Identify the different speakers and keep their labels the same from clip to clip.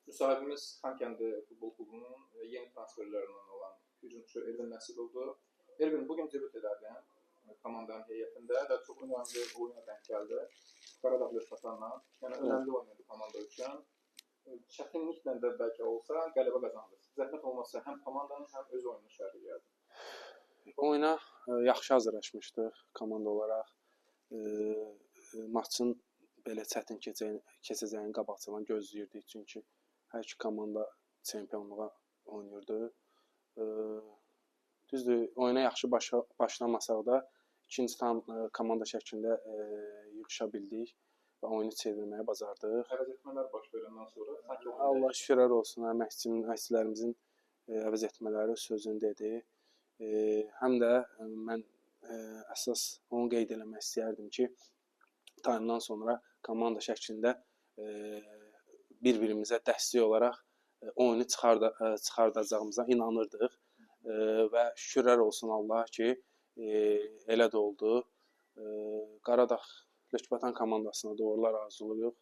Speaker 1: Müsahibimiz Xankəndi Futbol Klubunun yeni transferlərindən olan hücumçu Elvin Nəsirovdur. Elvin, bugün debüt elədin komandanın heyətində və çox önəmli oyuna denk gəldi. Qaradağ Lökbatanla. Yəni önəmli oynadı komanda üçün. Çətinliklə də bəlkə olsa qələbə qazandı. Zəhmət olmasa həm komandanın, həm öz oyununu şərh edərdi.
Speaker 2: Oyuna yaxşı hazırlaşmışdıq komanda olaraq. Maçın belə çətin keçəcəyini qabaqcadan gözləyirdik, çünki hər iki komanda çempionluğa oynayırdı. Düzdür, oyuna yaxşı başlamasaq da ikinci tam komanda şəklində yığışa bildik və oyunu çevirməyə bacardıq.
Speaker 1: Əvəz etmələr baş verəndən sonra sanki
Speaker 2: Allah şükürlər olsun, məşqçilərimizin əvəz etmələri sözünü dedi. Həm də mən əsas onu qeyd eləmək istəyərdim ki, taymdan sonra komanda şəklində bir-birimizə dəstək olaraq oyunu çıxardacağımıza inanırdıq və şükürlər olsun Allah ki, elə də oldu. Qaradağ Lökbatan komandasına doğrular arzuluyuq.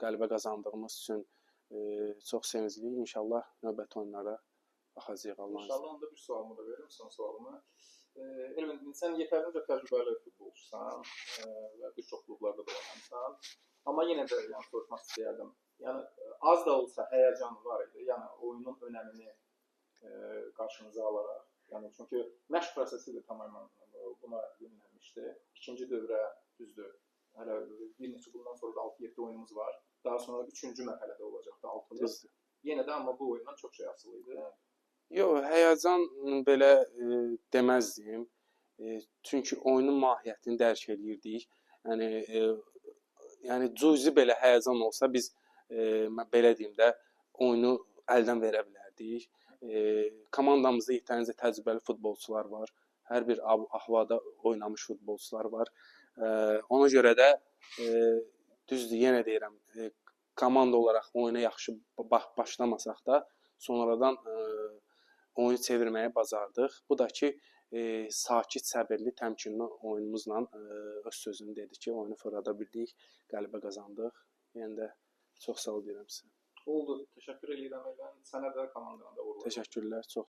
Speaker 2: Qələbə qazandığımız üçün çox sevincliyik. İnşallah növbəti oyunlara baxacağıq Allah'ın izniyle.
Speaker 1: İnşallah onda bir sualımı da verir misin sualımı? Elvin, sən yetərincə təcrübəli futbolçusan və bir çox klublarda da oynamısan. Amma yenə də soruşmaq istəyərdim. Yəni az da olsa həyəcan var idi. Yəni oyunun önəmini qarşınıza alaraq. Yəni çünki məşq prosesi də tamamilə buna yönəlmişdi. İkinci dövrə düzdür. Hələ bir neçə bundan sonra da 6-7 oyunumuz var. Daha sonra 3-cü mərhələdə olacaqdı 6-lı. Yenə də amma bu oyundan çox şey asılı idi.
Speaker 2: Yox, həyəcan belə deməzdim. Çünki oyunun mahiyyətini dərk eləyirdik. Yəni cüzi belə həyəcan olsa biz belə deyim də oyunu əldən verə bilərdik. Komandamızda yetərincə təcrübəli futbolçular var. Hər bir ahvada oynamış futbolçular var. Ona görə də düzdür, yenə deyirəm, komanda olaraq oyuna yaxşı başlamasaq da sonradan oyunu çevirməyə bacardıq. Bu da ki, sakit, səbirli, təmkinli oyunumuzla öz sözünü dedi ki, oyunu fırlada bildik, qələbə qazandıq. Yəni də çox sağ ol deyirəm sizə.
Speaker 1: Oldu. Təşəkkür edirəm Elvin. Sənə də komandana da uğurlar.
Speaker 2: Təşəkkürlər. Çox